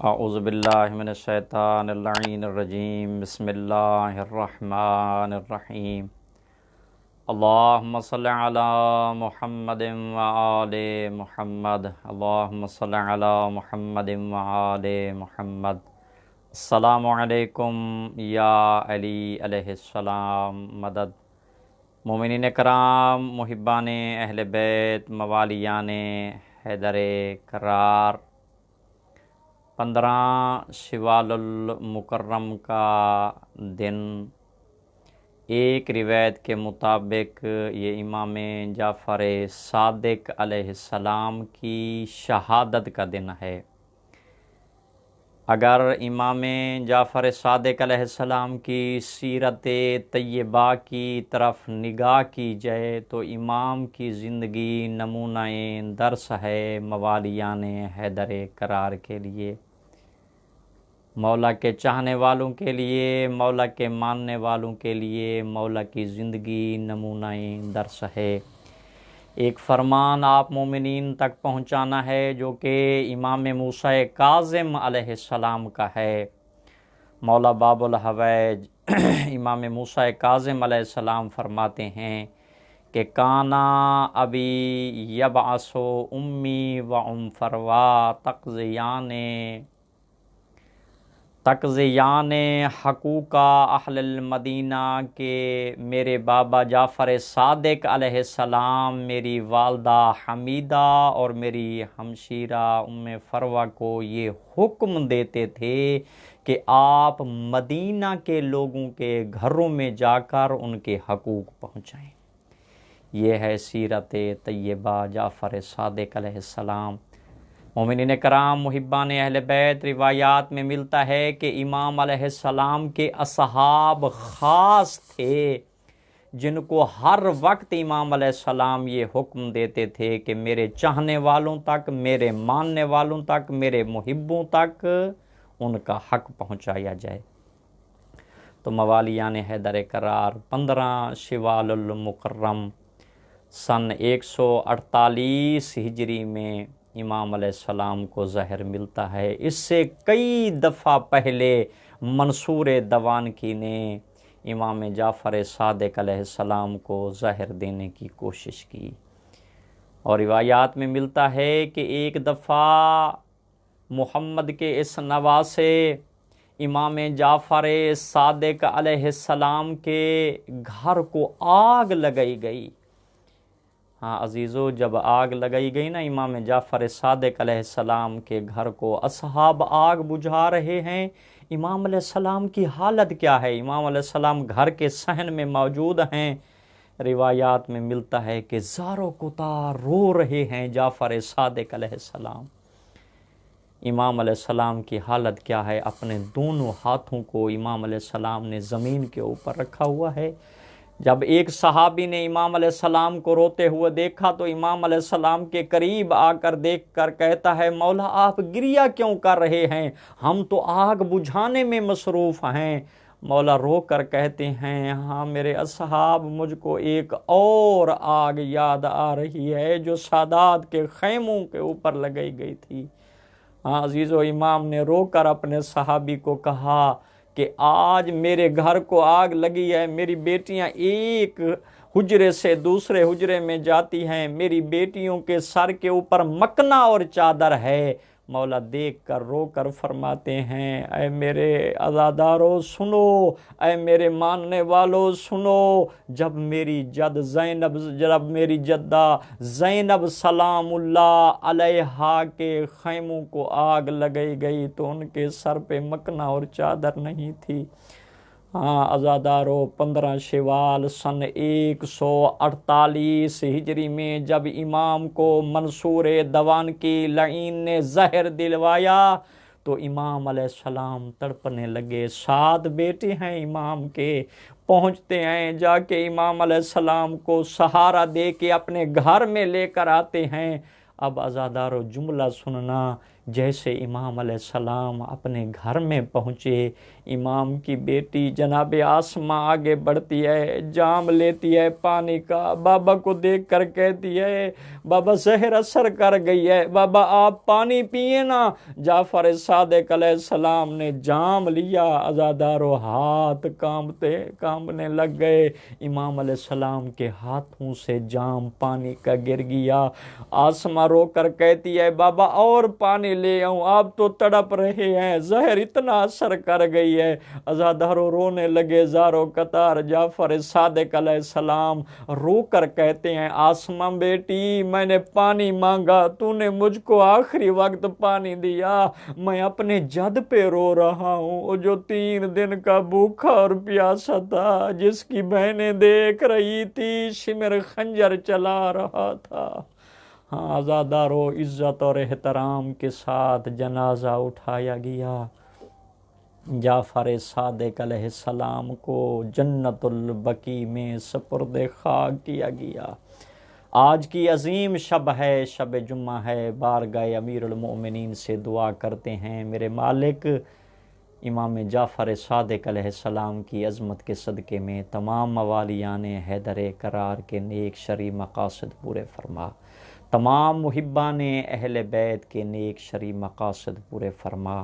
اعوذ باللہ من الشیطان اللعین الرجیم بسم اللہ الرحمن الرحیم اللہم صل علی محمد وآل محمد اللہم صل علی محمد وآل محمد۔ السلام علیکم یا علی علیہ السلام مدد۔ مومنین کرام، محبان اہل بیت، موالیان حیدر کرار، 15 شوال المکرم کا دن، ایک روایت کے مطابق یہ امام جعفر صادق علیہ السلام کی شہادت کا دن ہے۔ اگر امام جعفر صادق علیہ السلام کی سیرت طیبہ کی طرف نگاہ کی جائے تو امام کی زندگی نمونہ درس ہے موالیان حیدر کرار کے لیے، مولا کے چاہنے والوں کے لیے، مولا کے ماننے والوں کے لیے مولا کی زندگی نمونہ درس ہے۔ ایک فرمان آپ مومنین تک پہنچانا ہے جو کہ امام موسیٰ کاظم علیہ السلام کا ہے۔ مولا باب الحوائج امام موسیٰ کاظم علیہ السلام فرماتے ہیں کہ کانا ابی یبعث امی و فروا تقضیان حقوق اہل المدینہ، کہ میرے بابا جعفر صادق علیہ السلام میری والدہ حمیدہ اور میری ہمشیرہ ام فروا کو یہ حکم دیتے تھے کہ آپ مدینہ کے لوگوں کے گھروں میں جا کر ان کے حقوق پہنچائیں۔ یہ ہے سیرت طیبہ جعفر صادق علیہ السلام۔ مومنین کرام، محبان اہل بیت، روایات میں ملتا ہے کہ امام علیہ السلام کے اصحاب خاص تھے جن کو ہر وقت امام علیہ السلام یہ حکم دیتے تھے کہ میرے چاہنے والوں تک، میرے ماننے والوں تک، میرے محبوں تک ان کا حق پہنچایا جائے۔ تو موالیان حیدر کرار 15 شوال المکرم سن 148 ہجری میں امام علیہ السلام کو زہر ملتا ہے۔ اس سے کئی دفعہ پہلے منصور دوانکی نے امام جعفر صادق علیہ السلام کو زہر دینے کی کوشش کی، اور روایات میں ملتا ہے کہ ایک دفعہ محمد کے اس نواسے امام جعفر صادق علیہ السلام کے گھر کو آگ لگائی گئی۔ ہاں عزیزو، جب آگ لگائی گئی نا امام جعفر صادق علیہ السلام کے گھر کو، اصحاب آگ بجھا رہے ہیں، امام علیہ السلام کی حالت کیا ہے؟ امام علیہ السلام گھر کے صحن میں موجود ہیں۔ روایات میں ملتا ہے کہ زارو کتار رو رہے ہیں جعفر صادق علیہ السلام۔ امام علیہ السلام کی حالت کیا ہے؟ اپنے دونوں ہاتھوں کو امام علیہ السلام نے زمین کے اوپر رکھا ہوا ہے۔ جب ایک صحابی نے امام علیہ السلام کو روتے ہوئے دیکھا تو امام علیہ السلام کے قریب آ کر دیکھ کر کہتا ہے، مولا آپ گریہ کیوں کر رہے ہیں؟ ہم تو آگ بجھانے میں مصروف ہیں۔ مولا رو کر کہتے ہیں، ہاں میرے اصحاب، مجھ کو ایک اور آگ یاد آ رہی ہے جو سادات کے خیموں کے اوپر لگائی گئی تھی۔ ہاں عزیزو، امام نے رو کر اپنے صحابی کو کہا کہ آج میرے گھر کو آگ لگی ہے، میری بیٹیاں ایک حجرے سے دوسرے حجرے میں جاتی ہیں، میری بیٹیوں کے سر کے اوپر مکنا اور چادر ہے۔ مولا دیکھ کر رو کر فرماتے ہیں، اے میرے عزادارو سنو، اے میرے ماننے والو سنو، جب میری جدہ زینب سلام اللہ علیہا کے خیموں کو آگ لگائی گئی تو ان کے سر پہ مکنا اور چادر نہیں تھی۔ ہاں عزادارو، 15 شوال سن 148 ہجری میں جب امام کو منصور دوانکی لعین نے زہر دلوایا تو امام علیہ السلام تڑپنے لگے۔ 7 بیٹے ہیں امام کے، پہنچتے ہیں، جا کے امام علیہ السلام کو سہارا دے کے اپنے گھر میں لے کر آتے ہیں۔ اب عزادارو جملہ سننا، جیسے امام علیہ السلام اپنے گھر میں پہنچے، امام کی بیٹی جناب آسمہ آگے بڑھتی ہے، جام لیتی ہے پانی کا، بابا کو دیکھ کر کہتی ہے بابا زہر اثر کر گئی ہے، بابا آپ پانی پیئے نا۔ جعفر صادق علیہ السلام نے جام لیا، عزادارو ہاتھ کانپنے لگ گئے، امام علیہ السلام کے ہاتھوں سے جام پانی کا گر گیا۔ آسمہ رو کر کہتی ہے بابا اور پانی لے آؤں، آپ تو تڑپ رہے ہیں، زہر اتنا اثر کر گئی ہے۔ عزادارو رونے لگے زارو قطار۔ جعفر صادق علیہ السلام رو کر کہتے ہیں آسمہ بیٹی میں نے پانی مانگا، تو نے مجھ کو آخری وقت پانی دیا، میں اپنے جد پہ رو رہا ہوں، وہ جو 3 دن کا بھوکا اور پیاسا تھا، جس کی بہنیں دیکھ رہی تھی شمر خنجر چلا رہا تھا۔ ہاں عزادارو، عزت اور احترام کے ساتھ جنازہ اٹھایا گیا، جعفر صادق علیہ السلام کو جنت البقیع میں سپرد خاک کیا گیا۔ آج کی عظیم شب ہے، شب جمعہ ہے، بارگاہ امیر المؤمنین سے دعا کرتے ہیں میرے مالک امام جعفر صادق علیہ السلام کی عظمت کے صدقے میں تمام موالیان حیدر کرار کے نیک شرعی مقاصد پورے فرما، تمام محبان اہل بیت کے نیک شرعی مقاصد پورے فرما۔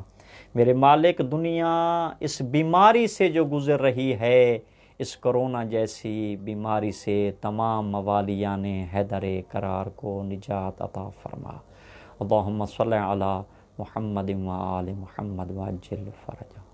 میرے مالک دنیا اس بیماری سے جو گزر رہی ہے، اس کرونا جیسی بیماری سے تمام موالیان حیدر کرار کو نجات عطا فرما۔ اللہم صلی علی محمد و آل محمد وعجل فرجہ۔